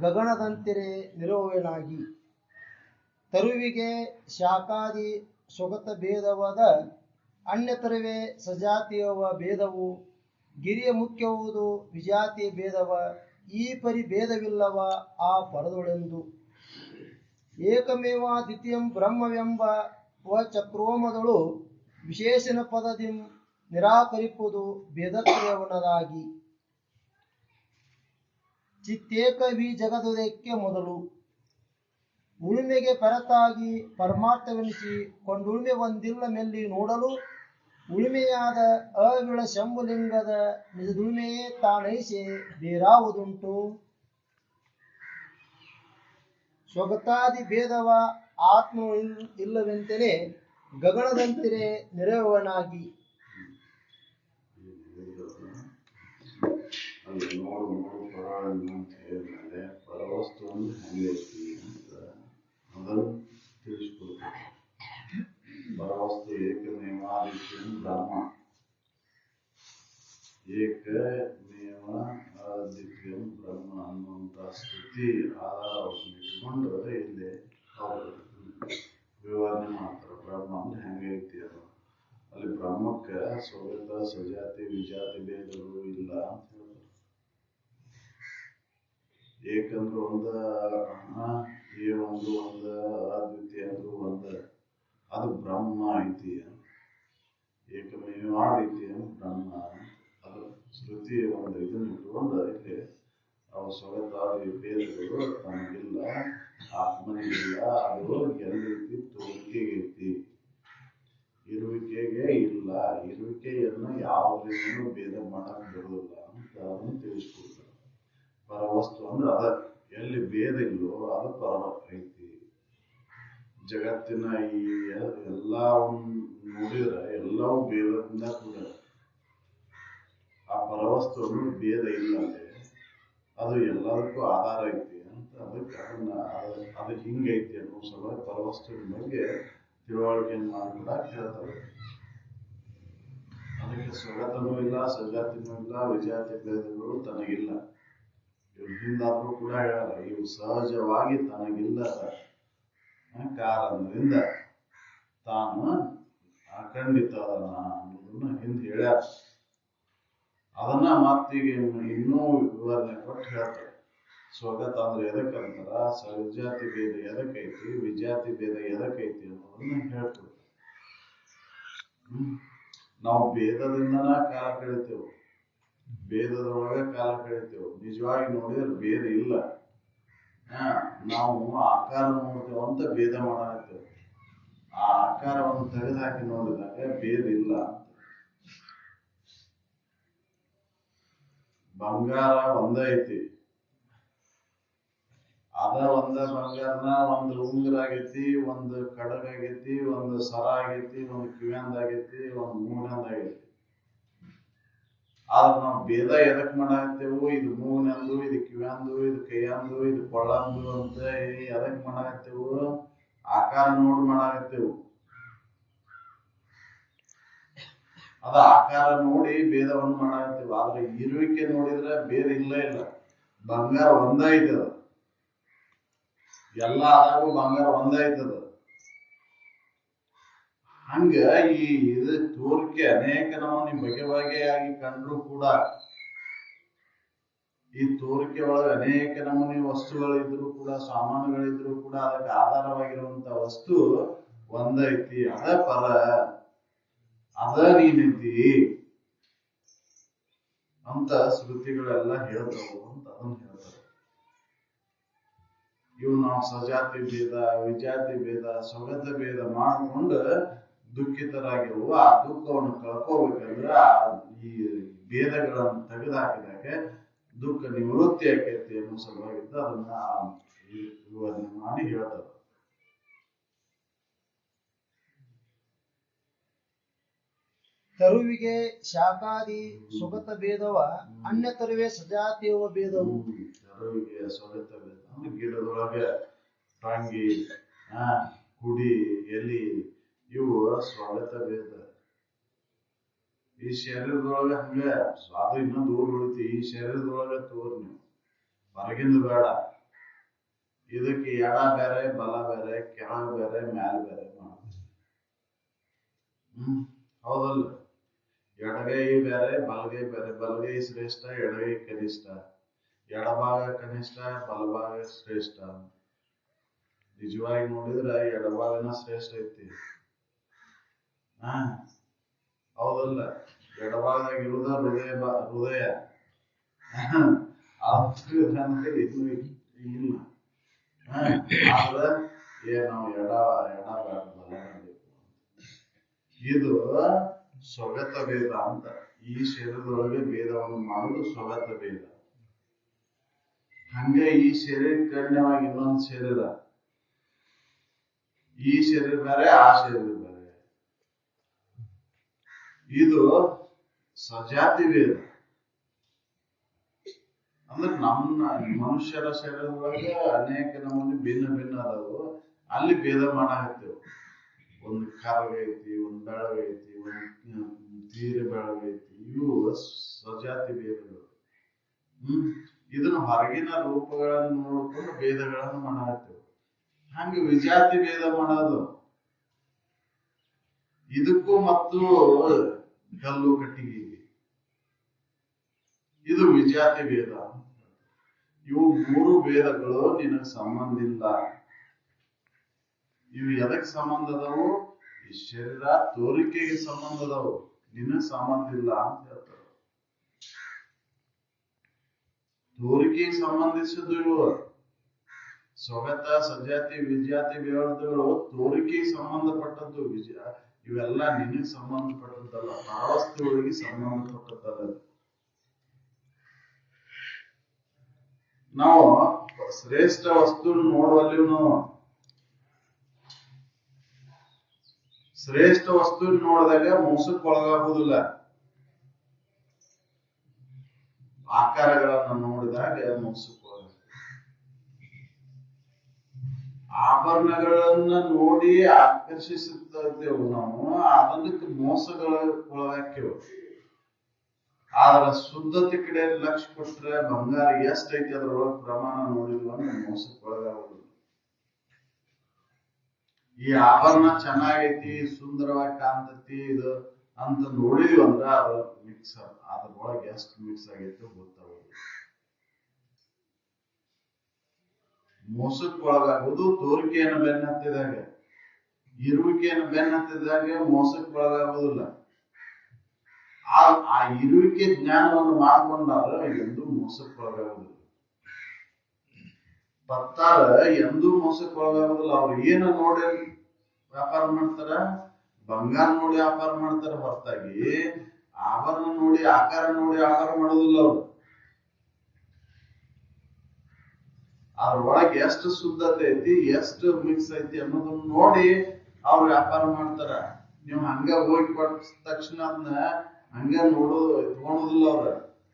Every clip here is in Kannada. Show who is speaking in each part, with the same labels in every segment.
Speaker 1: ಗಗನದಂತಿರೆ ನಿರುವನಾಗಿ. ತರುವಿಗೆ ಶಾಖಾದಿ ಸ್ವಗತ ಭೇದವಾದ ಅನ್ಯತರುವೆ ಸಜಾತಿಯವ ಭೇದವು. ಗಿರಿಯ ಮುಖ್ಯವುದು ವಿಜಾತಿಯ ಭೇದವ. ಈ ಪರಿ ಭೇದವಿಲ್ಲವ ಆ ಪರದೊಳೆಂದು. ಏಕಮೇವ ದ್ವಿತೀಯಂ ಬ್ರಹ್ಮವೆಂಬ ಚಕ್ರೋಮದಳು ವಿಶೇಷಣ ಪದದಿ ನಿರಾಕರಿಪುದು ಭೇದತ್ರಯವನದಾಗಿ. ಚಿತ್ತೇಕ ವಿ ಜಗದುದಕ್ಕೆ ಮೊದಲು ಉಳುಮೆಗೆ ಪರತಾಗಿ ಪರಮಾರ್ಥವೆನಿಸಿ ಕೊಂಡುಳುಮೆ ಒಂದಿಲ್ಲ ಮೆಲ್ಲಿ ನೋಡಲು. ಉಳುಮೆಯಾದ ಅವಿಳ ಶಂಭುಲಿಂಗದ ನಿಜದುಳುಮೆಯೇ ತಾನೈಸೆ ಬೇರಾವುದುಂಟು. ಸ್ವಗತಾದಿ ಭೇದವ ಆತ್ಮ ಇಲ್ಲವೆಂತಲೇ ಗಗನದಂತಿರೆ ನೆರವನಾಗಿ.
Speaker 2: ಪರವಸ್ತುವನ್ನು ಹೆಂಗೈತಿ ಅಂತ ಅದನ್ನು ತಿಳಿಸ್ಕೊಡ್ತಾರೆ. ಪರವಸ್ತು ಏಕಮೇವಾದಿತ್ಯಂ ಬ್ರಹ್ಮ. ಏಕಮೇವ ಅದ್ವಿತೀಯಂ ಬ್ರಹ್ಮ ಅನ್ನುವಂಥ ಸ್ತುತಿ ಆಧಾರವನ್ನು ಇಟ್ಕೊಂಡು ಇಲ್ಲಿ ಅವರು ವಿವರಣೆ ಮಾಡ್ತಾರೆ. ಬ್ರಹ್ಮ ಅಂದ್ರೆ ಹೆಂಗೈತಿ ಅದು. ಅಲ್ಲಿ ಬ್ರಹ್ಮಕ್ಕೆ ಸ್ವಗತ ಸಜಾತಿ ವಿಜಾತಿ ಭೇದಗಳು ಇಲ್ಲ ಅಂತ ಹೇಳ್ತಾರೆ. ಏಕಂದ್ರೆ ಒಂದ ಏ ಒಂದು ಅದ್ವಿತೀಯ ಅಂದ್ರು ಒಂದ, ಅದು ಬ್ರಹ್ಮ ಐತಿ. ಏಕಮೇವಾದಿತ್ಯ ಬ್ರಹ್ಮ ಅದು ಶ್ರುತಿ ಒಂದು ಇದನ್ನ ಇಟ್ಕೊಂಡು ಇಲ್ಲಿ ಅವು ಸ್ವಗತಾದಿ ಭೇದಗಳು ತನಗಿಲ್ಲ, ಆತ್ಮನಿಗಿಲ್ಲ. ಅದು ಎಲ್ಲೈತಿ ತೋರಿಕೆಗೈತಿ, ಇರುವಿಕೆಗೆ ಇಲ್ಲ. ಇರುವಿಕೆಯನ್ನು ಯಾವುದರಿಂದಲೂ ಭೇದ ಮಾಡಕ್ ಬರೋದಿಲ್ಲ ಅಂತ ಅದನ್ನು ತಿಳಿಸ್ಕೊಡ್ತಾರೆ. ಪರವಸ್ತು ಅಂದ್ರೆ ಅದ ಎಲ್ಲಿ ಭೇದ ಇಲ್ಲೋ ಅದು ಪರ ಐತಿ. ಜಗತ್ತಿನ ಈ ಎಲ್ಲವನ್ನು ನೋಡಿದ್ರೆ ಎಲ್ಲವೂ ಭೇದದಿಂದ ಕೂಡ. ಆ ಪರವಸ್ತು ಅಂದ್ರೆ ಭೇದ ಇಲ್ಲ ಅಲ್ಲಿ, ಅದು ಎಲ್ಲದಕ್ಕೂ ಆಧಾರ ಐತಿ ಅಂತ. ಅದಕ್ಕೆ ಅದು ಹಿಂಗೈತಿ ಅನ್ನೋ ಸಲ ಪರವಸ್ತುವಿನ ಬಗ್ಗೆ ತಿಳುವಳಿಕೆಯನ್ನು ಮಾಡಿಕೊಡಕ್ಕೆ ಹೇಳ್ತಾರೆ. ಅದಕ್ಕೆ ಸ್ವಗತನೂ ಇಲ್ಲ, ಸಜಾತಿನೂ ಇಲ್ಲ, ವಿಜಾತಿ ಭೇದಗಳು ತನಗಿಲ್ಲ. ಇವ್ರ ಹಿಂದಾದ್ರೂ ಕೂಡ ಹೇಳಲ್ಲ, ಇವು ಸಹಜವಾಗಿ ತನಗಿಲ್ಲದ ಕಾರಣದಿಂದ ತಾನು ಅಖಂಡಿತ ಅನ್ನೋದನ್ನ ಹಿಂದೆ ಹೇಳ್ಯಾರ. ಅದನ್ನ ಮತ್ತೀಗ ಇನ್ನೂ ವಿವರಣೆ ಕೊಟ್ಟು ಹೇಳ್ತಾರೆ. ಸ್ವಗತ ಅಂದ್ರೆ ಎದಕ್ಕಂತಾರ, ಸಜಾತಿ ಭೇದ ಎದಕ್ಕೈತಿ, ವಿಜಾತಿ ಭೇದ ಎದಕ್ಕೈತಿ ಅನ್ನೋದನ್ನ ಹೇಳ್ಕೊಡ್ತಾರೆ. ನಾವು ಭೇದದಿಂದನ ಕಾಲ ಕಳಿತೇವೆ, ಭೇದದೊಳಗೆ ಕಾಲ ಕಳಿತೇವೆ. ನಿಜವಾಗಿ ನೋಡಿದ್ರೆ ಭೇದ ಇಲ್ಲ. ನಾವು ಆಕಾರ ನೋಡ್ತೇವೆ ಅಂತ ಭೇದ ಮಾಡತ್ತೇವೆ. ಆ ಆಕಾರವನ್ನು ತೆಗೆದುಹಾಕಿ ನೋಡಿದಾಗ ಭೇದ ಇಲ್ಲ ಅಂತ. ಬಂಗಾರ ಒಂದ ಐತಿ, ಅದ ಒಂದ ಬಂಗಾರನ ಒಂದು ಉಂಗುರ ಆಗೈತಿ, ಒಂದು ಕಡಗ ಆಗೈತಿ, ಒಂದು ಸರ ಆಗೈತಿ, ಒಂದು ಕಿವ್ಯಾಂದ ಆಗೈತಿ, ಒಂದು ಮೂಗನಂದ ಆಗೈತಿ. ಆದ್ರೆ ನಾವು ಭೇದ ಎದಕ್ ಮಾಡಾಕತ್ತೇವು, ಇದು ಮೂಗನಂದು, ಇದು ಕಿವ್ಯಾಂದು, ಇದು ಕೈಯಂದು, ಇದು ಕೊಳ್ಳಂದು ಅಂತ ಎದಕ್ ಮಾಡಾಕತ್ತೇವು, ಆಕಾರ ನೋಡಿ ಮಾಡಾಕತ್ತೇವು. ಅದ ಆಕಾರ ನೋಡಿ ಭೇದವನ್ನು ಮಾಡಾಕತ್ತೇವು. ಆದ್ರೆ ಇರುವಿಕೆ ನೋಡಿದ್ರೆ ಭೇದ ಇಲ್ಲ. ಬಂಗಾರ ಒಂದ ಐತದ, ಎಲ್ಲ ಆದಾಗೂ ಬಂಗಾರ ಒಂದ ಐತದ. ಹಂಗ ಈ ಇದು ತೋರಿಕೆ ಅನೇಕ ನಮೂನಿ ಬಗೆ ಬಗೆಯಾಗಿ ಕಂಡ್ರು ಕೂಡ, ಈ ತೋರಿಕೆ ಒಳಗೆ ಅನೇಕ ನಮೂನಿ ವಸ್ತುಗಳಿದ್ರು ಕೂಡ, ಸಾಮಾನುಗಳಿದ್ರು ಕೂಡ, ಅದಕ್ಕೆ ಆಧಾರವಾಗಿರುವಂತ ವಸ್ತು ಒಂದೈತಿ. ಅದ ಪರ, ಅದ ನೀನೈತಿ ಅಂತ ಶ್ರುತಿಗಳೆಲ್ಲ ಹೇಳ್ತಾವು ಅಂತ ಅದನ್ನ ಹೇಳ್ತಾರೆ. ಇವು ನಾವು ಸಜಾತಿ ಭೇದ, ವಿಜಾತಿ ಭೇದ, ಸ್ವಗತ ಭೇದ ಮಾಡಿಕೊಂಡು ದುಃಖಿತರಾಗಿರುವ ಆ ದುಃಖವನ್ನು ಕಳ್ಕೋಬೇಕಂದ್ರೆ ಈ ಭೇದಗಳನ್ನು ತೆಗೆದುಹಾಕಿದಾಗ ದುಃಖ ನಿವೃತ್ತಿ ಆಕೈತಿ ಅನ್ನೋ ಸಲುವಾಗಿದ್ದ ಅದನ್ನ ವಿವರಣೆ ಮಾಡಿ ಹೇಳ್ತಾರೆ.
Speaker 1: ತರುವಿಗೆ ಶಾಖಾದಿ ಸ್ವಗತ ಭೇದವ ಅನ್ಯತರುವೆ ಸಜಾತಿಯವ ಭೇದವು.
Speaker 2: ತರುವಿಗೆ ಸ್ವಗತ ಭೇದ ಅಂದ್ರೆ ಗಿಡದೊಳಗೆ ಟಂಗಿ, ಕುಡಿ, ಎಲಿ ಇವು ಸ್ವಗತ ಭೇದ. ಈ ಶರೀರದೊಳಗೆ ಹಂಗ ಅದು ಇನ್ನೂ ದೂರ ಉಳಿತಿ. ಈ ಶರೀರದೊಳಗೆ ತೋರ್ ನೀವು ಹೊರಗಿಂದ ಬೇಡ. ಇದಕ್ಕೆ ಎಡ ಬೇರೆ ಬಲ ಬೇರೆ ಕೆಳಗೆ ಬೇರೆ ಮ್ಯಾಲ ಬೇರೆ ಮಾಡ್ತೀವಿ. ಹೌದಲ್ಲ? ಎಡಗೈ ಬೇರೆ ಬಲಗೈ ಬೇರೆ. ಬಲಗೈ ಶ್ರೇಷ್ಠ, ಎಡಗೈ ಕನಿಷ್ಠ. ಎಡಭಾಗ ಕನಿಷ್ಠ, ಬಲಭಾಗ ಶ್ರೇಷ್ಠ. ನಿಜವಾಗಿ ನೋಡಿದ್ರೆ ಎಡಭಾಗನ ಶ್ರೇಷ್ಠ ಐತಿ. ಹೌದಲ್ಲ? ಎಡಭಾಗದಾಗ ಇರುವುದ ಹೃದಯ ಇಲ್ಲ. ಆದ್ರೆ ನಾವು ಎಡ ಬಲ ಬೇಕು. ಇದು ಸ್ವಗತ ಭೇದ ಅಂತ. ಈ ಶರೀರದೊಳಗೆ ಭೇದವನ್ನು ಮಾಡುವುದು ಸ್ವಗತ ಭೇದ. ಹಂಗೆ ಈ ಶರೀರ ಗಣ್ಯವಾಗಿ ಇನ್ನೊಂದು ಶರೀರ, ಈ ಶರೀರ ಬೇರೆ ಆ ಶರೀರ ಬೇರೆ. ಇದು ಸಜಾತಿ ಭೇದ. ಅಂದ್ರೆ ನಮ್ಮ ಮನುಷ್ಯರ ಶರೀರದೊಳಗೆ ಅನೇಕ ನಮ್ಮಲ್ಲಿ ಭಿನ್ನ ಭಿನ್ನ ಅದಾವು. ಅಲ್ಲಿ ಭೇದ ಮಾಡಾಕತ್ತೇವೆ. ಒಂದು ಕರಗೈತಿ, ಒಂದು ಬೆಳಗೈತಿ, ಒಂದು ತೀರ ಬೆಳಗೈತಿ. ಇವು ಸ್ವಜಾತಿ ಭೇದಗಳು. ಇದನ್ನು ಹೊರಗಿನ ರೂಪಗಳನ್ನು ನೋಡಿಕೊಂಡು ಭೇದಗಳನ್ನು ಮಾಡಾಕತ್ತೇವೆ. ಹಂಗೆ ವಿಜಾತಿ ಭೇದ ಮಾಡೋದು. ಇದಕ್ಕೂ ಮತ್ತು ಕಲ್ಲು ಕಟ್ಟಿಗೆ, ಇದು ವಿಜಾತಿ ಭೇದ. ಇವು ಮೂರು ಭೇದಗಳು ನಿನಗೆ ಸಂಬಂಧ ಇಲ್ಲ. ಇವು ಎದಕ್ಕೆ ಸಂಬಂಧ ಅದಾವು? ಈ ಶರೀರ ತೋರಿಕೆಗೆ ಸಂಬಂಧ ಅದಾವು, ನಿನಗ್ ಸಂಬಂಧ ಇಲ್ಲ ಅಂತ ಹೇಳ್ತಾರೆ. ತೋರಿಕೆಗೆ ಸಂಬಂಧಿಸಿದ್ದು ಇವು. ಸ್ವಗತ, ಸಜಾತಿ, ವಿಜಾತಿ ಭೇದಗಳು ತೋರಿಕೆಗೆ ಸಂಬಂಧಪಟ್ಟದ್ದು. ಇವೆಲ್ಲ ನಿನಗೆ ಸಂಬಂಧಪಟ್ಟದ್ದಲ್ಲ, ಪರವಸ್ತುಗಳಿಗೆ ಸಂಬಂಧಪಟ್ಟದ್ದಲ್ಲ. ನಾವು ಶ್ರೇಷ್ಠ ವಸ್ತು ನೋಡುವಲ್ಲಿ ನಾವು ಶ್ರೇಷ್ಠ ವಸ್ತು ನೋಡಿದಾಗ ಮೋಸಕ್ಕೆ ಒಳಗಾಗುವುದಿಲ್ಲ. ಆಕಾರಗಳನ್ನು ನೋಡಿದಾಗ ಮೋಸಕ್ಕೆ ಒಳಗಾಗ್ತದೆ. ಆಭರಣಗಳನ್ನ ನೋಡಿ ಆಕರ್ಷಿಸುತ್ತೇವೆ ನಾವು, ಅದಕ್ಕೆ ಮೋಸಗಳ ಒಳಗಾಕ್ಯವು. ಆದ್ರೆ ಶುದ್ಧತೆ ಕಡೆ ಲಕ್ಷ್ಯ ಕೊಟ್ರೆ ಬಂಗಾರ ಎಷ್ಟೈತಿ ಅದ್ರೊಳಗೆ ಪ್ರಮಾಣ ನೋಡಿದ್ವ ಮೋಸಕ್ಕೆ ಒಳಗಾಗುದಿಲ್ಲ. ಈ ಆಭರಣ ಚೆನ್ನಾಗೈತಿ, ಸುಂದರವಾಗಿ ಕಾಣ್ತೈತಿ ಇದು ಅಂತ ನೋಡಿದ್ವಿ ಅಂದ್ರೆ ಅದ್ರ ಮಿಕ್ಸ್, ಅದ್ರೊಳಗೆ ಎಷ್ಟು ಮಿಕ್ಸ್ ಆಗೈತೆ ಗೊತ್ತಾಗೋದು. ಮೋಸಕ್ಕೆ ಒಳಗಾಗೋದು ತೋರಿಕೆಯನ್ನು ಬೆನ್ನತ್ತಿದಾಗ. ಇರುವಿಕೆಯನ್ನು ಬೆನ್ನತ್ತಿದಾಗ ಮೋಸಕ್ಕೆ ಒಳಗಾಗೋದಿಲ್ಲ. ಆ ಇರುವಿಕೆ ಜ್ಞಾನವನ್ನು ಮಾಡಿಕೊಂಡಾಗ ಎಂದೂ ಮೋಸಕ್ಕೆ ಒಳಗಾಗುದಿಲ್ಲ. ಭಕ್ತಾರ ಎಂದೂ ಮೋಸಕ್ಕೆ ಒಳಗಾಗುದಿಲ್ಲ. ಅವ್ರು ಏನ ನೋಡಿ ವ್ಯಾಪಾರ ಮಾಡ್ತಾರ? ಬಂಗಾರ ನೋಡಿ ವ್ಯಾಪಾರ ಮಾಡ್ತಾರ ಹೊರತಾಗಿ ಆಭರಣ ನೋಡಿ, ಆಕಾರ ನೋಡಿ ವ್ಯಾಪಾರ ಮಾಡೋದಿಲ್ಲ ಅವ್ರು. ಅದ್ರೊಳಗೆ ಎಷ್ಟು ಶುದ್ಧತೆ ಐತಿ, ಎಷ್ಟು ಮಿಕ್ಸ್ ಐತಿ ಅನ್ನೋದನ್ನ ನೋಡಿ ಅವ್ರು ವ್ಯಾಪಾರ ಮಾಡ್ತಾರ. ನೀವು ಹಂಗ ಹೋಗಿ ಕೊಟ್ಟ ತಕ್ಷಣ ಅದನ್ನ ಹಂಗ ನೋಡೋದು ಇಟ್ಕೊಳೋದಿಲ್ಲ ಅವ್ರ.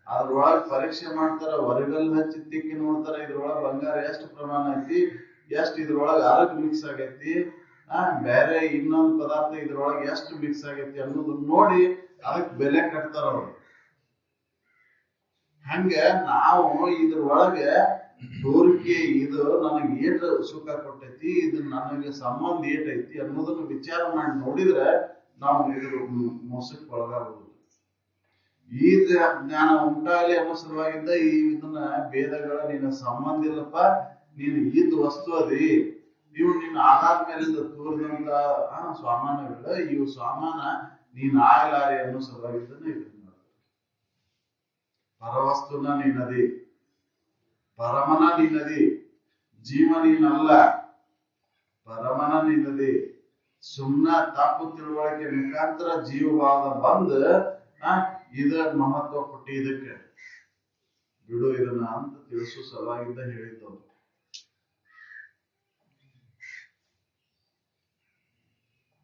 Speaker 2: ಅದ್ರೊಳಗೆ ಪರೀಕ್ಷೆ ಮಾಡ್ತಾರ, ಹೊರಗಲ್ ಹಚ್ಚಿ ತಿಕ್ಕಿ ನೋಡ್ತಾರ. ಇದ್ರೊಳಗೆ ಬಂಗಾರ ಎಷ್ಟು ಪ್ರಮಾಣ ಐತಿ, ಎಷ್ಟು ಇದ್ರೊಳಗೆ ಅರಗ್ ಮಿಕ್ಸ್ ಆಗೈತಿ, ಬೇರೆ ಇನ್ನೊಂದು ಪದಾರ್ಥ ಇದ್ರೊಳಗೆ ಎಷ್ಟು ಮಿಕ್ಸ್ ಆಗೈತಿ ಅನ್ನೋದನ್ನ ನೋಡಿ ಅದಕ್ಕೆ ಬೆಲೆ ಕಟ್ತಾರ ಅವ್ರು. ಹಂಗ ನಾವು ಇದ್ರೊಳಗೆ ತೋರಿಕೆ ಇದು ನನಗೆ ಏಟ್ ಸುಖ ಕೊಟ್ಟೈತಿ, ಇದು ನನಗೆ ಸಂಬಂಧ ಏಟೈತಿ ಅನ್ನೋದನ್ನ ವಿಚಾರ ಮಾಡಿ ನೋಡಿದ್ರೆ ನಾವು ಇದ್ರ ಮೋಸಕ್ಕೆ ಒಳಗಾಗುದು. ಈ ಜ್ಞಾನ ಉಂಟಾಗಲಿ ಅನ್ನೋ ಸಲುವಾಗಿದ್ದ ಇದನ್ನ ಭೇದಗಳ ನಿನ್ನ ಸಂಬಂಧ ಇಲ್ಲಪ್ಪ, ನೀನು ಇದ್ ವಸ್ತು ಅದಿ, ಇವು ನಿನ್ನ ಆಧಾರ ಮೇಲಿಂದ ತೋರಿದಂತ ಸ್ವಾಮಾನಗಳ, ಇವು ಸ್ವಾಮಾನ ನೀನ್ ಆಗಲಾರೆ ಅನ್ನೋ ಸಲುವಾಗಿದ್ದನ್ನ ಇದನ್ನ ಪರವಸ್ತುನ ನೀನದಿ, ಪರಮನ ನೀನದಿ, ಜೀವ ನೀನಲ್ಲ, ಪರಮನ ನೀನದಿ. ಸುಮ್ನ ತಪ್ಪು ತಿಳುವಳಿಕೆ ಮುಖಾಂತರ ಜೀವಭಾವದ ಬಂದ್ ಇದ ಮಹತ್ವ ಕೊಟ್ಟಿ ಇದಕ್ಕೆ ಬಿಡು ಇದನ್ನ ಅಂತ ತಿಳಿಸೋ ಸಲುವಾಗಿದ್ದ ಹೇಳಿದ್ದವು.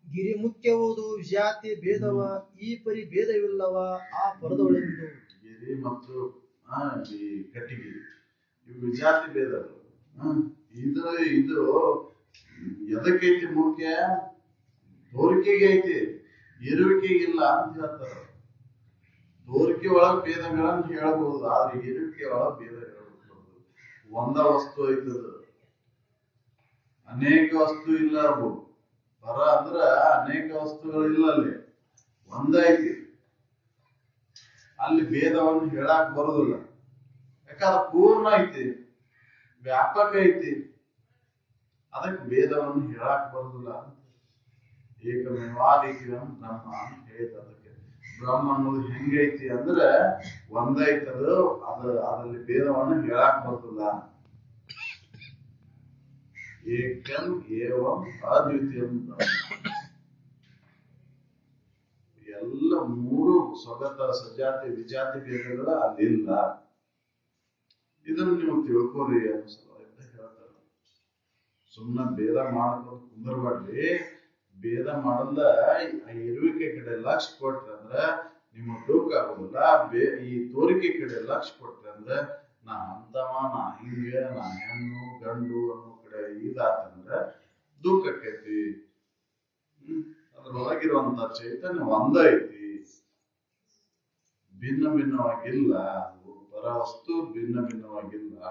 Speaker 1: ಗಿರಿ ಮುಖ್ಯವುದು ವಿಜಾತಿ ಭೇದವ, ಈ ಪರಿ ಭೇದವಿಲ್ಲವ ಆ ಪರದೊಳೆಂದು.
Speaker 2: ಗಿರಿ ಮತ್ತು ಈ ಕಟ್ಟಿಗೆ ಇವು ವಿಜಾತಿ ಭೇದಗಳು. ಇದು ಎದಕ್ಕೈತಿ ಮುಖ್ಯ? ತೋರಿಕೆಗೆ ಐತಿ, ಇರುವಿಕೆಗಿಲ್ಲ ಅಂತ ಹೇಳ್ತಾರ. ತೋರಿಕೆ ಒಳಗೆ ಭೇದಗಳನ್ನು ಹೇಳಬಹುದು, ಆದ್ರೆ ಇರುವಿಕೆ ಒಳಗೆ ಭೇದ ಹೇಳಬಹುದು. ಒಂದ ವಸ್ತು ಐತದ, ಅನೇಕ ವಸ್ತು ಇಲ್ಲ. ಅದು ಪರ ಅಂದ್ರ ಅನೇಕ ವಸ್ತುಗಳಿಲ್ಲ, ಅಲ್ಲಿ ಒಂದ ಐತಿ. ಅಲ್ಲಿ ಭೇದವನ್ನು ಹೇಳಾಕ್ ಬರುದಿಲ್ಲ, ಯಾಕಂದ್ರೆ ಪೂರ್ಣ ಐತಿ, ವ್ಯಾಪಕ ಐತಿ. ಅದಕ್ಕೆ ಭೇದವನ್ನು ಹೇಳಾಕ್ ಬರುದಿಲ್ಲ. ಏಕಮೇವಾದ್ವಿತೀಯಂ ಬ್ರಹ್ಮ ಅಂತ ಹೇಳಿದ. ಅದಕ್ಕೆ ಬ್ರಹ್ಮ ಅನ್ನೋದು ಹೆಂಗೈತಿ ಅಂದ್ರೆ ಒಂದೈತದು, ಅದ್ರಲ್ಲಿ ಭೇದವನ್ನು ಹೇಳಾಕ್ ಬರುದಿಲ್ಲ. ಏಕಂ ಏವಂ ಅದ್ವಿತೀಯಂ ಬ್ರಹ್ಮ. ಎಲ್ಲ ಮೂರು ಸ್ವಗತ ಸಜಾತಿ ವಿಜಾತಿ ಭೇದಗಳು ಅಲ್ಲಿಲ್ಲ. ಇದನ್ನು ನೀವು ತಿಳ್ಕೋರಿ ಅನ್ಸಲ್ಲ ಅಂತ ಹೇಳ್ತಾರೆ. ಸುಮ್ಮನೆ ಭೇದ ಮಾಡ್ಕೊಂಡು ಕುಂದರ್ಬಾರ್ರಿ. ಭೇದ ಮಾಡಲ್ಲ, ಇರುವಿಕೆ ಕಡೆ ಲಕ್ಷ್ಯ ಕೊಟ್ರೆ ಅಂದ್ರೆ ನಿಮಗೆ ದುಃಖ ಆಗುದಿಲ್ಲ. ಈ ತೋರಿಕೆ ಕಡೆ ಲಕ್ಷ್ಯ ಕೊಟ್ರೆ ಅಂದ್ರೆ ನಾ ಅಂತವ, ನಾ ಹಿಂಗೆ, ನಾ ಹೆಣ್ಣು ಗಂಡು ಅನ್ನೋ ಕಡೆ ಇದಾತಂದ್ರೆ ದುಃಖ ಆಕೈತಿ. ಅದ್ರೊಳಗಿರುವಂತ ಚೈತನ್ಯ ಒಂದ ಐತಿ, ಭಿನ್ನ ಭಿನ್ನವಾಗಿಲ್ಲ. ಅದು ಪರವಸ್ತು ಭಿನ್ನ ಭಿನ್ನವಾಗಿಲ್ಲ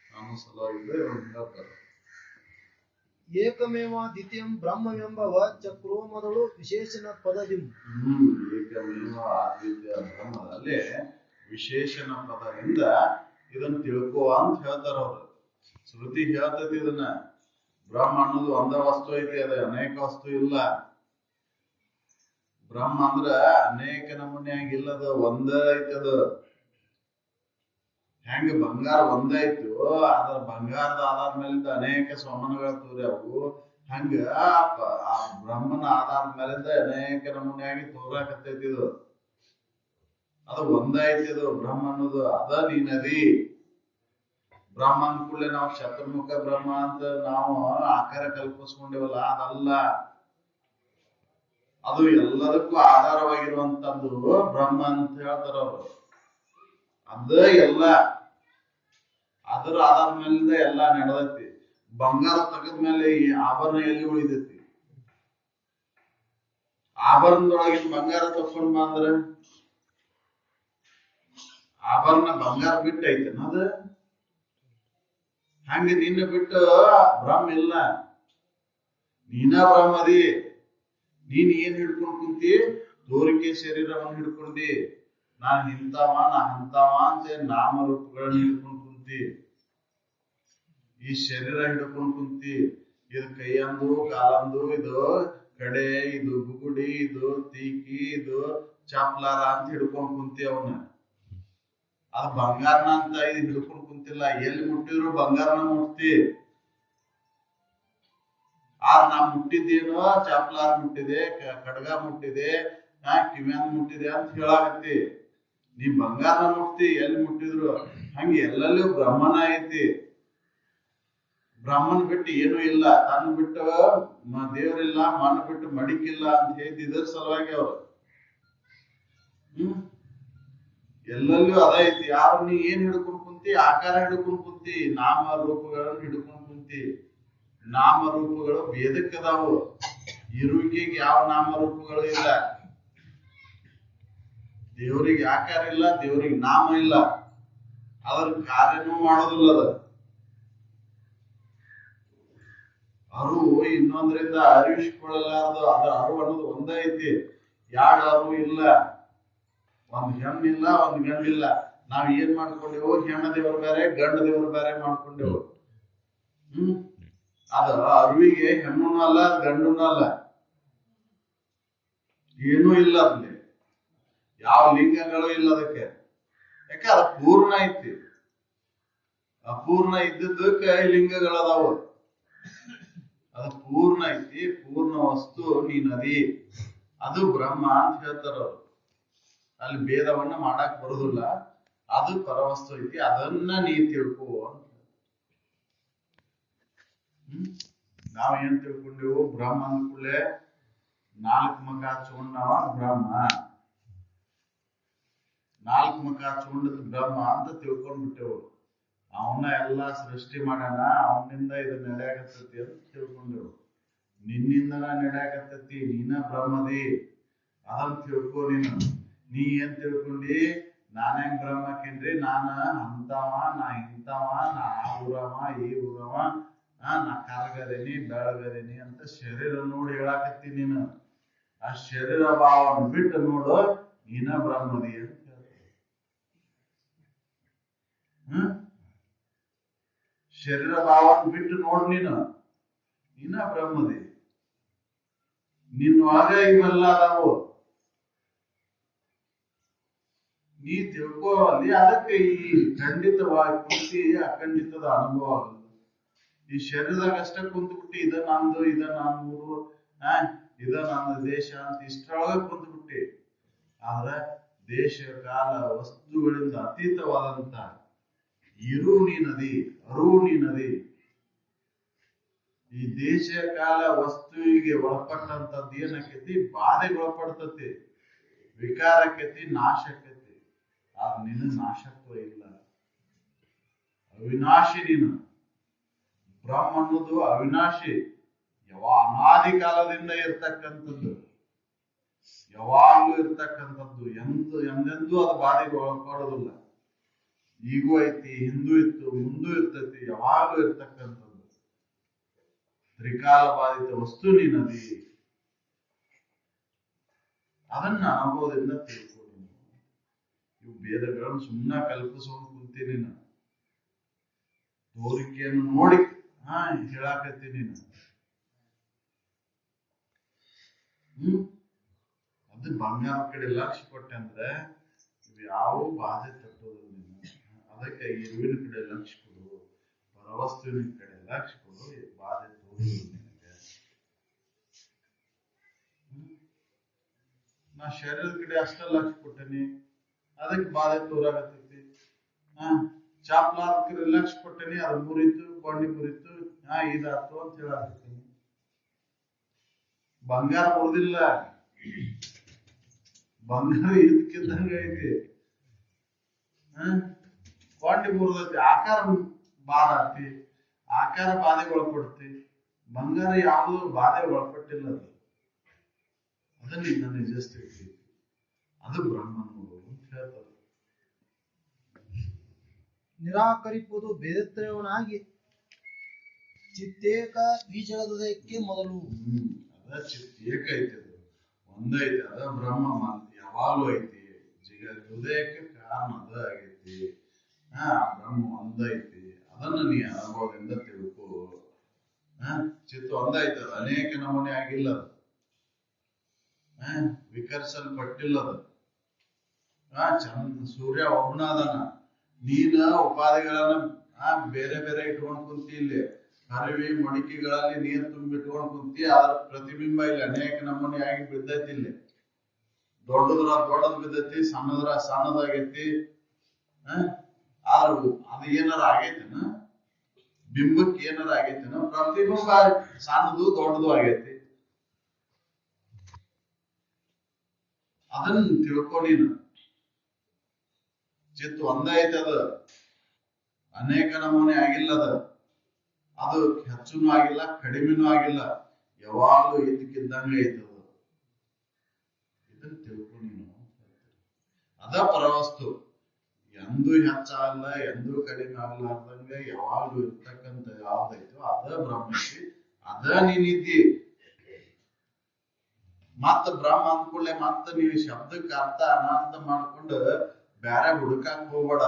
Speaker 2: ಅನ್ನೋ ಸಲುವಾಗಿ ಹೇಳ್ತಾರೆ.
Speaker 1: ಏಕಮೇವಾದ್ವಿತೀಯಂ ಬ್ರಹ್ಮವೆಂಬವ ಚಕ್ರೋಮದಳು ವಿಶೇಷಣ ಪದದಿಂ.
Speaker 2: ಏಕಮೇವ ಅದ್ವಿತೀಯ ಬ್ರಹ್ಮದಲ್ಲಿ ವಿಶೇಷಣ ಪದದಿಂದ ಇದನ್ನ ತಿಳ್ಕೋ ಅಂತ ಹೇಳ್ತಾರ ಅವ್ರು. ಶ್ರುತಿ ಹೇಳ್ತೈತಿ ಇದನ್ನ. ಬ್ರಹ್ಮ ಅನ್ನೋದು ಒಂದ ವಸ್ತು ಐತಿ, ಅದ ಅನೇಕ ವಸ್ತು ಇಲ್ಲ. ಬ್ರಹ್ಮ ಅಂದ್ರ ಅನೇಕ ನಮೂನೆಯಾಗಿಲ್ಲದ, ಒಂದ ಐತದ. ಹೆಂಗ ಬಂಗಾರ ಒಂದ ಐತು, ಅದ್ರ ಬಂಗಾರದ ಆಧಾರ ಮೇಲಿಂದ ಅನೇಕ ಸೊಮನಗಳು ತೋರ್ಯಾವು. ಹಂಗ ಆ ಬ್ರಹ್ಮನ ಆಧಾರದ ಮೇಲಿಂದ ಅನೇಕ ನಮೂನೆಯಾಗಿ ತೋರಾಕತ್ತೈತಿ. ಇದು ಅದು ಒಂದ ಐತಿ. ಅದು ಬ್ರಹ್ಮ ಅನ್ನೋದು ಅದ ನೀನದಿ. ಬ್ರಹ್ಮ ಅಂದ್ಕೂಡ್ಲೆ ನಾವು ಶತಮುಖ ಬ್ರಹ್ಮ ಅಂತ ನಾವು ಆಕಾರ ಕಲ್ಪಿಸ್ಕೊಂಡೇವಲ್ಲ, ಅದಲ್ಲ. ಅದು ಎಲ್ಲದಕ್ಕೂ ಆಧಾರವಾಗಿರುವಂತದ್ದು ಬ್ರಹ್ಮ ಅಂತ ಹೇಳ್ತಾರ ಅವರು. ಅದ ಎಲ್ಲ ಅದರ ಆಧಾರ ಮೇಲಿಂದ ಎಲ್ಲಾ ನಡೆದೈತಿ. ಬಂಗಾರ ತೆಗದ್ಮೇಲೆ ಈ ಆಭರಣ ಎಲ್ಲಿ ಉಳಿದೈತಿ? ಆಭರಣದೊಳಗಿನ ಬಂಗಾರ ತಕೊಂಡ್ ಬಂದ್ರೆ ಆಭರಣ ಬಂಗಾರ ಬಿಟ್ಟು ಐತೇನ ಅದ? ಹಂಗೆ ನಿನ್ನ ಬಿಟ್ಟು ಬ್ರಹ್ಮ ಇಲ್ಲ. ನೀನ ಬ್ರಹ್ಮದಿ. ನೀನ್ ಏನ್ ಹಿಡ್ಕೊಂಡ್ ಕುಂತಿ? ತೋರಿಕೆ ಶರೀರವನ್ನು ಹಿಡ್ಕೊಂಡಿ. ನಾನ್ ಇಂತವ, ನಾ ಅಂತವ ಅಂತ ನಾಮರೂಪಗಳನ್ನ ಹಿಡ್ಕೊಂಡ್ ಕುಂತಿ. ಈ ಶರೀರ ಹಿಡ್ಕೊಂಡ್ ಕುಂತಿ. ಇದು ಕೈಯಂದು, ಕಾಲಂದು, ಇದು ಕಡೆ, ಇದು ಬುಗುಡಿ, ಇದು ತೀಕಿ, ಇದು ಚಾಪ್ಲಾರ ಅಂತ ಹಿಡ್ಕೊಂಡ್ ಕುಂತಿ. ಅವನ್ನ ಅದು ಬಂಗಾರನ ಅಂತ ಇದು ಹಿಡ್ಕೊಂಡ್ ಕುಂತಿಲ್ಲ. ಎಲ್ಲಿ ಮುಟ್ಟಿದ್ರು ಬಂಗಾರನ ಮುಟ್ತಿ. ನಾ ಮುಟ್ಟಿದ್ದೇನೋ, ಚಾಪ್ಲಾರ್ ಮುಟ್ಟಿದೆ, ಕಡ್ಗ ಮುಟ್ಟಿದೆ, ಕಿವ್ಯಾನ್ ಮುಟ್ಟಿದೆ ಅಂತ ಹೇಳಾಕತ್ತಿ. ನೀ ಬಂಗಾರನ ಮುಟ್ತಿ ಎಲ್ಲಿ ಮುಟ್ಟಿದ್ರು. ಹಂಗ ಎಲ್ಲೆಲ್ಲೂ ಬ್ರಹ್ಮನ ಐತಿ. ಬ್ರಹ್ಮನ್ ಬಿಟ್ಟು ಏನು ಇಲ್ಲ. ತನ್ನ ಬಿಟ್ಟು ದೇವರಿಲ್ಲ, ಮನ ಬಿಟ್ಟು ಮಡಿಕಿಲ್ಲ ಅಂತ ಹೇಳಿದ್ರ ಸಲುವಾಗಿ ಅವ್ರು. ಎಲ್ಲೆಲ್ಲೂ ಅದ ಐತಿ. ಯಾರು ನೀ ಏನ್ ಹಿಡ್ಕೊಂಡ್ ಕುಂತಿ? ಆಕಾರ ಹಿಡ್ಕೊಂಡ್ ಕುಂತಿ, ನಾಮ ರೂಪಗಳನ್ನು ಹಿಡ್ಕೊಂಡ್ ಕುಂತಿ. ನಾಮರೂಪಗಳು ಭೇದಕ್ಕದಾವು. ಇರುವಿಕೆಗೆ ಯಾವ ನಾಮರೂಪಗಳು ಇಲ್ಲ. ದೇವರಿಗೆ ಆಕಾರ ಇಲ್ಲ, ದೇವರಿಗೆ ನಾಮ ಇಲ್ಲ. ಅದ್ರ ಕಾರ್ಯನೂ ಮಾಡೋದಿಲ್ಲ. ಅರಿವು ಇನ್ನೊಂದರಿಂದ ಅರಿವಿಸಿಕೊಳ್ಳಲಾರದು. ಅದ್ರ ಅರಿವು ಅನ್ನೋದು ಒಂದೇ ಐತಿ. ಎರಡು ಅರಿವು ಇಲ್ಲ. ಒಂದ್ ಹೆಣ್ಣಿಲ್ಲ, ಒಂದ್ ಗಂಡಿಲ್ಲ. ನಾವ್ ಏನ್ ಮಾಡ್ಕೊಂಡೆವು? ಹೆಣ್ಣ ದೇವರು ಬೇರೆ, ಗಂಡ ದೇವರು ಬೇರೆ ಮಾಡ್ಕೊಂಡೆವು. ಅದ ಅರಿವಿಗೆ ಹೆಣ್ಣು ಅಲ್ಲ, ಗಂಡೂ ಅಲ್ಲ, ಏನೂ ಇಲ್ಲ. ಅಲ್ಲಿ ಯಾವ ಲಿಂಗಗಳು ಇಲ್ಲ ಅದಕ್ಕೆ. ಯಾಕೆ? ಅದು ಪೂರ್ಣ ಐತಿ. ಅಪೂರ್ಣ ಇದ್ದದಕ್ಕೆ ಲಿಂಗಗಳದಾವು. ಅದು ಪೂರ್ಣ ಐತಿ. ಪೂರ್ಣ ವಸ್ತು ನೀನದಿ. ಅದು ಬ್ರಹ್ಮ ಅಂತ ಹೇಳ್ತಾರ ಅವರು. ಅಲ್ಲಿ ಭೇದವನ್ನ ಮಾಡಕ್ ಬರುದಿಲ್ಲ. ಅದು ಪರವಸ್ತು ಐತಿ. ಅದನ್ನ ನೀ ತಿಳ್ಕೋ ಅಂತ. ನಾವ್ ಏನ್ ತಿಳ್ಕೊಂಡೆವು? ಬ್ರಹ್ಮ ಅಂದ್ಕೂಡ್ಲೆ 4 ಮುಖ ಚೂಂಡವ ಬ್ರಹ್ಮ, 4 ಮುಖ ಚೂಂಡದ ಬ್ರಹ್ಮ ಅಂತ ತಿಳ್ಕೊಂಡ್ಬಿಟ್ಟೆವು. ಅವನ್ನ ಎಲ್ಲಾ ಸೃಷ್ಟಿ ಮಾಡ್ಯಾನ, ಅವನಿಂದ ಇದು ನಡೆಯಾಕತ್ತೈತಿ ಅಂತ ತಿಳ್ಕೊಂಡೆವು. ನಿನ್ನಿಂದನ ನಡೆಯಾಕತ್ತೈತಿ, ನೀನ ಬ್ರಹ್ಮದಿ. ಅದನ್ನ ತಿಳ್ಕೊ. ನೀನು ನೀ ಏನ್ ತಿಳ್ಕೊಂಡಿ? ನಾನೇನ್ ಬ್ರಹ್ಮಕ್ಕೇನ್ರಿ, ನಾನ ಅಂತವ, ನಾ ಇಂತವ, ನಾ ಆ ಊರವ, ಈ ಊರವ, ನಾ ಕರ್ಗದೇನಿ ಬೆಳಗದೇನಿ ಅಂತ ಶರೀರ ನೋಡಿ ಹೇಳಾಕತ್ತಿ ನೀನು. ಆ ಶರೀರ ಭಾವವನ್ನು ಬಿಟ್ಟು ನೋಡು, ನೀನ ಬ್ರಹ್ಮದಿ ಅಂತ ಹೇಳ್ತಾರೆ. ಶರೀರ ಭಾವವನ್ನು ಬಿಟ್ಟು ನೋಡು, ನೀನ ಬ್ರಹ್ಮದಿ. ನಿನ್ನೊಳಗ ಇವೆಲ್ಲ ಅದಾವು, ನೀ ತಿಳ್ಕೋವಲ್ಲಿ. ಅದಕ್ಕೆ ಈ ಖಂಡಿತವಾಗಿ ಕೃತಿ ಅಖಂಡಿತದ ಅನುಭವ ಆಗಲ್ಲ. ಈ ಶರೀರದಾಗ ಅಷ್ಟೇ ಕುಂತ್ಬಿಟ್ಟು ಇದ ನಂದು, ಇದ ನನ್ನೂರು, ಇದ ನನ್ನ ದೇಶ ಅಂತ ಇಷ್ಟರೊಳಗ ಕುಂತ್ಬಿಟ್ಟಿ. ಆದ್ರೆ ದೇಶ ಕಾಲ ವಸ್ತುಗಳಿಂದ ಅತೀತವಾದಂತ ಇರು ನೀನದಿ, ಅರಿವು ನೀನದಿ. ಈ ದೇಶ ಕಾಲ ವಸ್ತುವಿಗೆ ಒಳಪಟ್ಟಂತದ್ದು ಏನಾಕೈತಿ, ಬಾಧೆಗೊಳಪಡ್ತತಿ, ವಿಕಾರಕ್ಕೈತಿ, ನಾಶಕ್ಕೈತಿ. ಆದ್ರೆ ನಿನ್ನ ನಾಶತ್ವ ಇಲ್ಲ, ಅವಿನಾಶಿ ನೀನು. ಬ್ರಹ್ಮ ಅನ್ನೋದು ಅವಿನಾಶಿ, ಅನಾದಿ ಕಾಲದಿಂದ ಇರ್ತಕ್ಕಂಥದ್ದು, ಯಾವಾಗ್ಲೂ ಇರ್ತಕ್ಕಂಥದ್ದು, ಎಂದೆಂದೂ ಅದು ಬಾಧೆಗೆ ಒಳಪಡೋದಿಲ್ಲ. ಈಗೂ ಐತಿ, ಹಿಂದೂ ಇತ್ತು, ಮುಂದೂ ಇರ್ತೈತಿ, ಯಾವಾಗ್ಲೂ ಇರ್ತಕ್ಕಂಥದ್ದು ತ್ರಿಕಾಲ ಬಾಧಿತ ವಸ್ತು ನೀನದಿ. ಅದನ್ನ ಅನುಭವದಿಂದ ತಿಳ್ಕೊಂಡು, ಇವು ವೇದಗಳನ್ನು ಸುಮ್ಮನೆ ಕಲ್ಪಿಸ್ಕೊಂಡು ಕುಂತೀನಿ, ತೋರಿಕೆಯನ್ನು ನೋಡಿ ಹೇಳಾಕತ್ತೀನಿ. ಅದು ಬಂಗಾರ ಕಡೆ ಲಕ್ಷ್ಯ ಕೊಟ್ಟೆ ಅಂದ್ರೆ ಇವು ಯಾವ ಬಾಧೆ ತಟ್ಟೋದಿಲ್ಲ ನೀನು. ಅದಕ್ಕೆ ಇರುವಿನ ಕಡೆ ಲಕ್ಷ್ಯ ಕೊಡು, ಪರವಸ್ತುವಿನ ಕಡೆ ಲಕ್ಷ್ಯ ಕೊಡು, ಬಾಧೆ ತೋರುವುದು ನಿನಗೆ. ನಾ ಶರೀರದ ಕಡೆ ಅಷ್ಟ ಲಕ್ಷ್ಯ ಕೊಟ್ಟೇನಿ, ಅದಕ್ಕೆ ಬಾಧೆ ತೋರಾಗತೈತಿ. ಚಾಪ್ಲಾದ ಕಡೆ ಲಕ್ಷ್ಯ ಕೊಟ್ಟೇನಿ, ಅದು ಮುರಿತು, ಕೊಂಡಿ ಮುರಿತು, ಇದಾತು ಅಂತ ಹೇಳಾಕತ್ತೀನಿ. ಬಂಗಾರ ಮುರಿದಿಲ್ಲ, ಬಂಗಾರ ಇದಕ್ಕಿದ್ದಂಗ ಐತಿ. ಕೊಂಡಿ ಮುರಿದೈತಿ, ಆಕಾರ ಬಾಧ ಆತಿ, ಆಕಾರ ಬಾಧೆಗೆ ಒಳಪಡ್ತಿ. ಬಂಗಾರ ಯಾವುದು ಬಾಧೆ ಒಳಪಟ್ಟಿಲ್ಲ. ಅದನ್ನ ನನ್ನ ನಿಜ ಸ್ಥಿತಿ, ಅದು ಬ್ರಹ್ಮನೋಡು ಅಂತ ಹೇಳ್ತಾರೆ.
Speaker 1: ನಿರಾಕರಿಪುದು ಭೇದತ್ರಯವನಾಗಿ ಚಿತ್ತೇಕ ಈ ಜಗದಕ್ಕೆ ಮೊದಲು.
Speaker 2: ಅದ ಚಿತ್ತೇಕ ಐತಿ, ಅದು ಒಂದೈತಿ, ಅದ ಬ್ರಹ್ಮ ಯಾವಾಗ್ಲೂ ಐತಿ. ಹೃದಯಕ್ಕೆ ಕಾರಣ ಅದ ಆಗೈತಿ. ಬ್ರಹ್ಮ ಒಂದೈತಿ, ಅದನ್ನ ನೀ ಅನುಭವದಿಂದ ತಿಳ್ಕೋ. ಚಿತ್ತ ಒಂದೈತಿ, ಅದು ಅನೇಕ ನಮೂನೆ ಆಗಿಲ್ಲ, ವಿಕರ್ಸಲ್ಪಟ್ಟಿಲ್ಲದ. ಚಂದ ಸೂರ್ಯ ಒಬ್ಬನಾದನ, ನೀನ ಉಪಾಧಿಗಳನ್ನ ಬೇರೆ ಬೇರೆ ಇಟ್ಕೊಂಡ್ ಕುಂತಿ. ಇಲ್ಲಿ ಹರಿವಿ ಮಡಿಕೆಗಳಲ್ಲಿ ನೀರು ತುಂಬಿಟ್ಕೊಂಡ್ ಕುಂತಿ, ಅದ್ರ ಪ್ರತಿಬಿಂಬ ಇಲ್ಲಿ ಅನೇಕ ನಮೂನೆ ಆಗಿ ಬಿದ್ದೈತಿ. ಇಲ್ಲಿ ದೊಡ್ಡದ್ರ ದೊಡ್ಡದ್ ಬಿದ್ದೈತಿ, ಸಣ್ಣದ್ರ ಸಣ್ಣದಾಗೈತಿ. ಆದ್ರ ಅದು ಏನಾರ ಆಗೈತೇನ, ಬಿಂಬಕ್ಕೆ ಏನಾರ ಆಗೈತೇನ? ಪ್ರತಿಬಿಂಬ ಸಣ್ಣದು ದೊಡ್ಡದು ಆಗೈತಿ. ಅದನ್ನ ತಿಳ್ಕೊ ನೀನು. ಚಿತ್ತ ಒಂದೈತೆ, ಅದು ಅನೇಕ ನಮೂನೆ ಆಗಿಲ್ಲದ, ಅದು ಹೆಚ್ಚುನೂ ಆಗಿಲ್ಲ, ಕಡಿಮೆನೂ ಆಗಿಲ್ಲ, ಯಾವಾಗ್ಲೂ ಇದಕ್ಕಿದ್ದಂಗೆ ಐತದ. ಇದನ್ನ ತಿಳ್ಕೊ ನೀನು. ಅದ ಪರವಸ್ತು, ಎಂದೂ ಹೆಚ್ಚಾಗಲ್ಲ, ಎಂದೂ ಕಡಿಮೆ ಆಗಲಾರ್ದಂಗ ಯಾವಾಗ್ಲೂ ಇರ್ತಕ್ಕಂಥ ಯಾವ್ದೈತೋ ಅದ ಬ್ರಹ್ಮೈತಿ, ಅದ ನೀನಿದ್ದಿ. ಮತ್ತ ಬ್ರಹ್ಮ ಅಂದ್ಕೂಡ್ಲೆ ಮತ್ತ ನೀವು ಶಬ್ದಕ್ಕೆ ಅರ್ಥ ಅನಾರ್ಥ ಮಾಡ್ಕೊಂಡು ಬ್ಯಾರೆ ಹುಡುಕಾಕ್ ಹೋಗ್ಬೇಡ.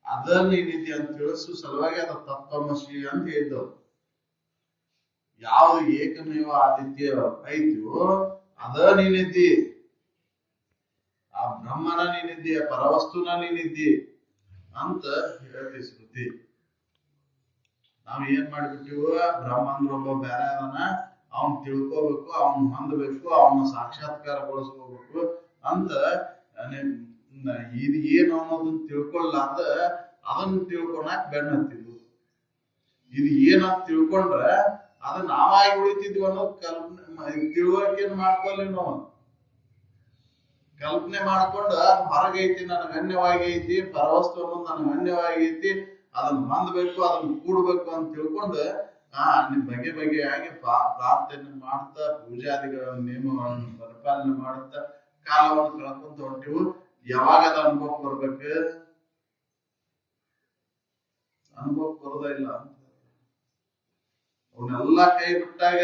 Speaker 2: ಅದ ನೀನಿದ್ದಿ ಅಂತ ತಿಳಿಸು ಸಲುವಾಗಿ ಅದ ತತ್ವಮಸಿ ಅಂತ ಹೇಳಿದ್ದವು. ಯಾವ್ದು ಏಕಮೇವ ಆದಿತ್ಯ ಐತಿಯೋ ಅದ ನೀನಿದ್ದಿ, ಆ ಬ್ರಹ್ಮನ ನೀನಿದ್ದಿ, ಆ ಪರವಸ್ತುನ ನೀನಿದ್ದಿ ಅಂತ ಹೇಳ್ತಿ ಶ್ರುತಿ. ನಾವ್ ಏನ್ ಮಾಡ್ಬಿಟ್ಟಿವ, ಬ್ರಹ್ಮ ಅಂದ್ರ ಒಬ್ಬ ಬ್ಯಾರೆ ಅದನ್ನ, ಅವನ್ ತಿಳ್ಕೋಬೇಕು, ಅವನ್ ಹೊಂದಬೇಕು, ಅವನ ಸಾಕ್ಷಾತ್ಕಾರಗೊಳಿಸ್ಕೋಬೇಕು ಅಂತ ಇದು ಏನು ಅನ್ನೋದನ್ನ ತಿಳ್ಕೊಳ್ಳಾರ್ದ ಅದನ್ನ ತಿಳ್ಕೊಳಕ್ ಬೆನ್ನ ಹತ್ತಿದ್ವು. ಇದು ಏನಂತ ತಿಳ್ಕೊಂಡ್ರ ಅದನ್ನ ನಾವಾಗಿ ಉಳಿತಿದ್ವಿ ಅನ್ನೋದು ತಿಳುವಳಿಕೆಯನ್ನು ಮಾಡ್ಕೊಳ್ಳಿ ನಾವು. ಕಲ್ಪನೆ ಮಾಡ್ಕೊಂಡ ಹೊರಗೈತಿ, ನನಗೆ ಅನ್ಯವಾಗಿ ಐತಿ, ಪರವಸ್ತು ಅನ್ನೋದು ನನಗೆ ಅನ್ಯವಾಗಿ ಐತಿ, ಅದನ್ನ ಹೊಂದಬೇಕು, ಅದನ್ನ ಕೂಡ್ಬೇಕು ಅಂತ ತಿಳ್ಕೊಂಡು ನಿಮ್ ಬಗೆ ಬಗೆಯಾಗಿ ಪ್ರಾರ್ಥನೆ ಮಾಡ್ತಾ ಪೂಜಾದಿಗಳ ನಿಯಮಗಳನ್ನು ಪರಿಪಾಲನೆ ಮಾಡುತ್ತಾ ಕಾಲವನ್ನು ಕಳ್ಕೊಂತ ಹೊಂಟಿವು. ಯಾವಾಗ ಅದ ಅನುಭವ ಬರ್ಬೇಕು? ಅನುಭವ ಬರೋದ ಇಲ್ಲ ಅಂತ ಅವನ್ನೆಲ್ಲ ಕೈ ಬಿಟ್ಟಾಗ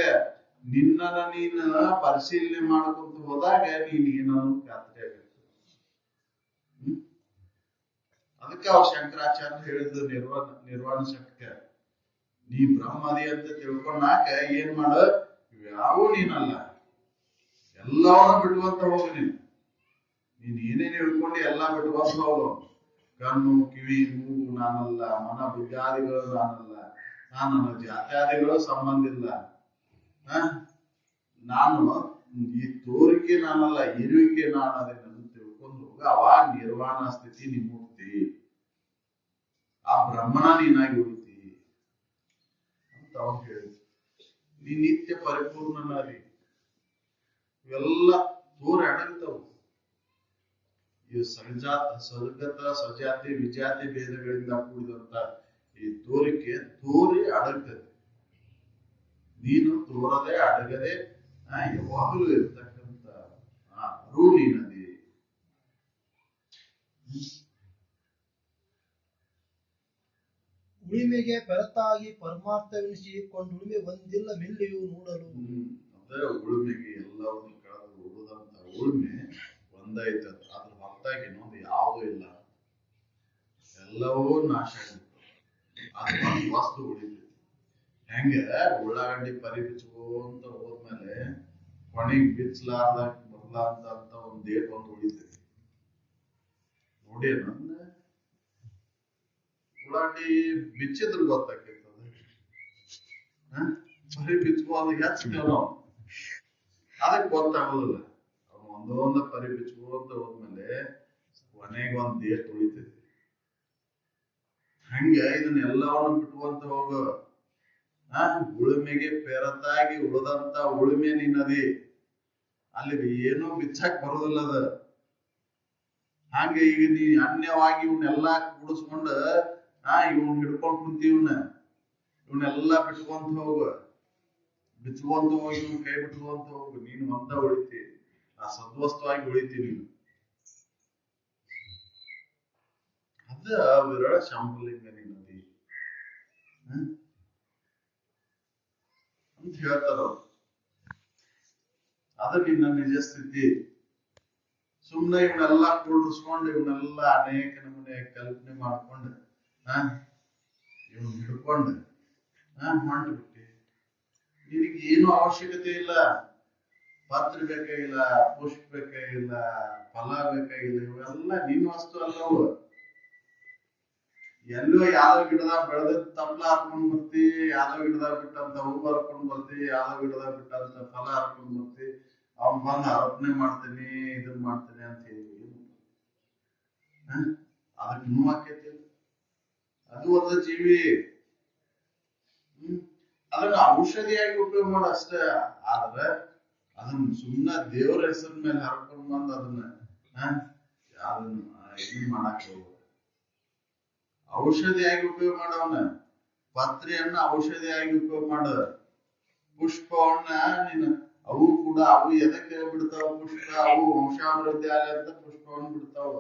Speaker 2: ನಿನ್ನನ ನೀನ ಪರಿಶೀಲನೆ ಮಾಡ್ಕೊಂತ ಹೋದಾಗ ನೀನ್ ಏನನ್ನು ಖಾತ್ರಿ ಆಗುತ್ತೆ. ಅದಕ್ಕೆ ಅವ್ರು ಶಂಕರಾಚಾರ್ಯ ಹೇಳಿದ್ದು ನಿರ್ವಾಣ ಶಕ್ತಿ, ನೀ ಬ್ರಹ್ಮದಿ ಅಂತ ತಿಳ್ಕೊಂಡಾಕ ಏನ್ ಮಾಡ, ಯಾವೂ ನೀನಲ್ಲ, ಎಲ್ಲವನ್ನ ಬಿಡುವಂತ ಹೋಗು. ನೀನ್ ಏನೇನು ಹೇಳ್ಕೊಂಡು ಎಲ್ಲಾ ಬಿಡುವಂತ ಹೋಗು. ಕಣ್ಣು ಕಿವಿ ಮೂಗು ನಾನಲ್ಲ, ಮನ ಬುದ್ಧಾದಿಗಳು ನಾನಲ್ಲ, ನನ್ನ ಜಾತ್ಯಾದಿಗಳು ಸಂಬಂಧ ಇಲ್ಲ, ನಾನು ಈ ತೋರಿಕೆ ನಾನಲ್ಲ, ಇರುವಿಕೆ ನಾನು ಅದನ್ನ ತಿಳ್ಕೊಂಡು ಹೋಗ. ಅವಾಗ ನಿರ್ವಾಣ ಸ್ಥಿತಿ ನಿಮ್ಮುಕ್ತಿ, ಆ ಬ್ರಹ್ಮನ ನೀನಾಗಿ ಉಳಿತಿ ಅಂತ ಅವ್ರು ಹೇಳಿದ್ರು. ನೀ ನಿತ್ಯ ಪರಿಪೂರ್ಣನಾದಿ. ಇವೆಲ್ಲ ತೋರಿ ಅಡಗ್ತಾವು. ಈ ಸ್ವರ್ಗತ ಸ್ವಜಾತಿ ವಿಜಾತಿ ಭೇದಗಳಿಂದ ಕೂಡಿದಂತ ಈ ತೋರಿಕೆ ತೋರಿ ಅಡಗ್ತದೆ. ನೀನು ತೋರದೆ ಅಡಗದೆ ಯಾವಾಗಲೂ ಇರ್ತಕ್ಕಂಥ ಅರು ನೀನದಿ.
Speaker 1: ಉಳಿಮೆಗೆ ಬೆರತಾಗಿ ಪರಮಾರ್ಥವೆನಿಸಿಕೊಂಡು ಉಳಿಮೆ ಒಂದಿಲ್ಲ ಮೆಲ್ಲಿಯೂ ನೋಡಲು.
Speaker 2: ಅದೇ ಉಳುಮೆಗೆ ಎಲ್ಲವನ್ನು ಕಳೆದು ಉಳಿದಂತ ಉಳುಮೆ ಒಂದೈತದ. ಅದ್ರ ಹೊರತಾಗಿ ಇನ್ನೊಂದು ಯಾವುದೂ ಇಲ್ಲ, ಎಲ್ಲವೂ ನಾಶ ಆಗಿರ್ತದೆ. ಅದು ಒಂದು ವಸ್ತು ಉಳಿತೈತಿ. ಹೆಂಗ ಉಳ್ಳಾಗಡ್ಡಿ ಪರಿ ಬಿಚ್ಕೊಂತ ಹೋದ್ಮೇಲೆ ಕೊನೆಗೆ ಬಿಚ್ಚಲಾರ್ದಾಗ ಬರ್ಲಾರ್ದಂತ ಒಂದ್ ಡೇಟ್ ಒಂದು ಉಳಿತೈತಿ. ನೋಡಿ, ನನ್ನ ಉಳ್ಳಾಗಡ್ಡಿ ಬಿಚ್ಚಿದ್ರು ಗೊತ್ತಾಗ್ತದ, ಪರಿ ಬಿಚ್ಕೋದು ಹೆಚ್ಚಿದ್ದೇವ್ ನಾವು, ಅದಕ್ಕೆ ಗೊತ್ತಾಗೋದಿಲ್ಲ. ಒಂದೊಂದ ಪರಿ ಬಿಚ್ಕೋತ ಹೋದ್ಮೇಲೆ ಕೊನೆಗೆ ಒಂದ್ ಡೇಟ್ ಉಳಿತೈತಿ. ಹಂಗ ಇದನ್ನೆಲ್ಲವನ್ನು ಬಿಟ್ಕೊಂತ ಹೋಗ. ಉಳುಮೆಗೆ ಪೆರತಾಗಿ ಉಳಿದಂತ ಉಳುಮೆ ನಿನ್ನದಿ. ಅಲ್ಲಿ ಏನೂ ಬಿಚ್ಚಕ್ ಬರೋದಿಲ್ಲ ಅದ. ಹಂಗ ಈಗ ನೀ ಅನ್ಯವಾಗಿ ಇವನ್ನೆಲ್ಲಾ ಕೂಡಿಸ್ಕೊಂಡ ಇವನ್ ಹಿಡ್ಕೊಂಡ್ ಕುಂತಿ, ಇವನ್ನೆಲ್ಲಾ ಬಿಟ್ಕೊಂತ ಹೋಗ, ಬಿಚ್ಕೊಂತ ಹೋಗಿ ಇವನ್ ಕೈ ಬಿಟ್ಕೊಂತ ಹೋಗು. ನೀನು ಒಂದ ಉಳಿತಿ, ಆ ಸದ್ವಸ್ತವಾಗಿ ಉಳಿತಿ ನೀನು. ಅದ ವಿರಳ ಶಾಂಭಲಿಂಗ ನಿನ್ನದಿ ಅಂತ ಹೇಳ್ತಾರ. ಅದು ನಿನ್ನ ನಿಜ ಸ್ಥಿತಿ. ಸುಮ್ನೆ ಇವನ್ನೆಲ್ಲ ಕೂಡಿಸ್ಕೊಂಡು ಇವನ್ನೆಲ್ಲ ಅನೇಕ ನಮೂನೆ ಕಲ್ಪನೆ ಮಾಡ್ಕೊಂಡು ಇವನ್ ಹಿಡ್ಕೊಂಡು ಹೊಂಟ್ಬಿಟ್ಟಿ. ನಿನಗೆ ಏನು ಅವಶ್ಯಕತೆ ಇಲ್ಲ. ಪತ್ರ ಬೇಕಾಗಿಲ್ಲ, ಪುಷ್ಪ ಬೇಕಾಗಿಲ್ಲ, ಫಲ ಬೇಕಾಗಿಲ್ಲ. ಇವೆಲ್ಲ ನಿನ್ನ ವಸ್ತು ಅಲ್ಲವು. ಎಲ್ಲೋ ಯಾವ್ದೋ ಗಿಡದಾಗ ಬೆಳೆದ ತಪ್ಲ ಹರ್ಕೊಂಡ್ ಬರ್ತಿ, ಯಾವ್ದೋ ಗಿಡದಾಗ ಬಿಟ್ಟಂತ ಹೂವು ಹರ್ಕೊಂಡ್ ಬರ್ತಿ, ಯಾವ್ದೋ ಗಿಡದಾಗ ಬಿಟ್ಟಂತ ಫಲ ಹರ್ಕೊಂಡ್ ಬರ್ತಿ. ಅವ್ನ್ ಬಂದು ಅರ್ಪಣೆ ಮಾಡ್ತೇನೆ, ಇದನ್ ಮಾಡ್ತೇನೆ ಅಂತ ಹೇಳಿ ಅದಕ್ಕೆ ನೋವಾಕೈತಿ. ಅದು ಒಂದು ಜೀವಿ. ಅದನ್ನ ಔಷಧಿಯಾಗಿ ಉಪಯೋಗ ಮಾಡ ಅಷ್ಟೇ. ಆದ್ರೆ ಅದನ್ನ ಸುಮ್ಮನೆ ದೇವರ ಹೆಸರ ಮೇಲೆ ಹರ್ಕೊಂಡ್ ಬಂದು ಅದನ್ನ ಇದನ್ ಮಾಡಕ್ ಹೋಗ. ಔಷಧಿಯಾಗಿ ಉಪಯೋಗ ಮಾಡವನ. ಪತ್ರೆಯನ್ನ ಔಷಧಿಯಾಗಿ ಉಪಯೋಗ ಮಾಡ. ಪುಷ್ಪವನ್ನ ನೀನು ಅವು ಕೂಡ ಅವು ಎದಕ್ಕೆ ಬಿಡ್ತಾವ? ಪುಷ್ಪ ಅವು ವಂಶಾಭಿವೃದ್ಧಿ ಆಗಲಿ ಅಂತ ಪುಷ್ಪವನ್ನ ಬಿಡ್ತಾವ.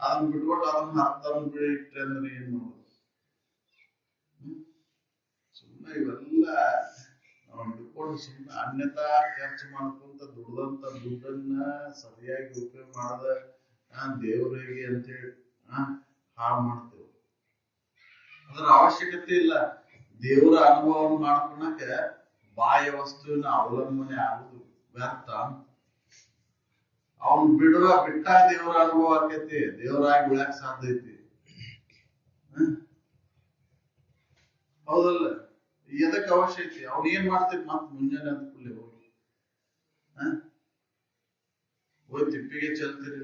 Speaker 2: ಅದನ್ನ ಬಿಟ್ಕೊಟ್ಟು ಅದನ್ನ ಹತ್ತನ್ನು ಬಿಡಿ ಇಟ್ರೆ ಅಂದ್ರೆ ಏನ್ ಮಾಡೋದು? ಸುಮ್ಮನೆ ಇವೆಲ್ಲ ನಾವು ಹಿಡ್ಕೊಂಡು ಸುಮ್ಮನೆ ಅನ್ಯತಾ ಖರ್ಚು ಮಾಡ್ಕೊಂತ ದುಡ್ದಂತ ದುಡ್ಡನ್ನ ಸರಿಯಾಗಿ ಉಪಯೋಗ ಮಾಡದ ದೇವರಿಗೆ ಅಂತೇಳಿ ಹಾಳು ಮಾಡ್ತೇವೆ. ಅದರ ಅವಶ್ಯಕತೆ ಇಲ್ಲ. ದೇವರ ಅನುಭವವನ್ನು ಮಾಡ್ಕೊಳಕ ಬಾಹ್ಯ ವಸ್ತುವಿನ ಅವಲಂಬನೆ ಆಗುದು ವ್ಯರ್ಥ. ಅವನ್ ಬಿಟ್ಟ ದೇವರ ಅನುಭವ ಆಕೈತಿ, ದೇವರಾಗಿ ಉಳ್ಯಾಕ ಸಾಧ್ಯ ಐತಿ. ಹೌದಲ್ಲ? ಎದಕ್ಕೆ ಅವಶ್ಯ ಐತಿ? ಅವ್ನ ಏನ್ ಮಾಡ್ತೇವಿ? ಮತ್ ಮುಂಜಾನೆ ಅಂತ ಕೂಡಲೇ ಹೋಗಿ ತಿಪ್ಪಿಗೆ ಚೆಲ್ತೀರಿ.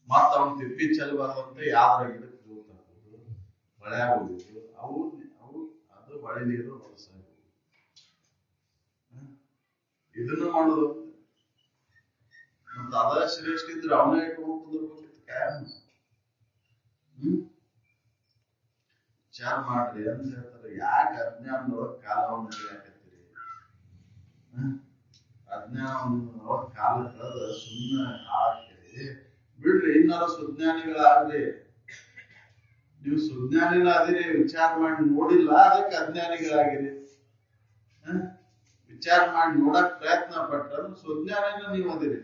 Speaker 2: ಮತ್ತ ಅವ್ನ ತಿಪ್ಪಿ ಚೆಲ್ಬಾರ್ದಂತ ಯಾವ್ದ್ರ ಗಿಡಕ್ಕೆ ಹೋಗ್ತಾಕೋದು, ಹೊಳ್ಯಾಗ ಹೋಗುದು, ಅವು ಅದು ಹೊಳೆ ನೀರು ಹೊರಸಾಗಿ ಇದನ್ನು ಮಾಡೋದು. ಮತ್ತ ಅದ ಶ್ರೇಷ್ಠ ಇದ್ರೆ ಅವನೇ ಇಟ್ಕೊಂಡು ಕುಂದಿರ್ಬೇಕಿತ್ತು ಕಾಯಂ. ವಿಚಾರ ಮಾಡ್ರಿ ಅಂತ ಹೇಳ್ತಾರೆ. ಯಾಕೆ ಅಜ್ಞಾನದೊಳಗ ಕಾಲವನ್ನು ಕಳಿಯಾಕತ್ತೀರಿ? ಅಜ್ಞಾನವನ್ನು ಕಾಲ ಕಳೆದ ಸುಮ್ಮನೆ ಹಾಕಿ ಬಿಡ್ರಿ. ಇನ್ನಾರ ಸುಜ್ಞಾನಿಗಳಾಗ್ರಿ. ನೀವು ಸುಜ್ಞಾನಿಗಳಾದಿರಿ, ವಿಚಾರ ಮಾಡಿ ನೋಡಿಲ್ಲ, ಅದಕ್ಕೆ ಅಜ್ಞಾನಿಗಳಾಗಿರಿ. ವಿಚಾರ ಮಾಡಿ ನೋಡಕ್ ಪ್ರಯತ್ನ ಪಟ್ಟ ಸುಜ್ಞಾನಿನ ನೀವು ಅದಿರಿ.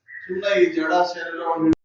Speaker 2: ಸುಮ್ಮನೆ ಈ ಜಡ ಶರೀರವನ್ನು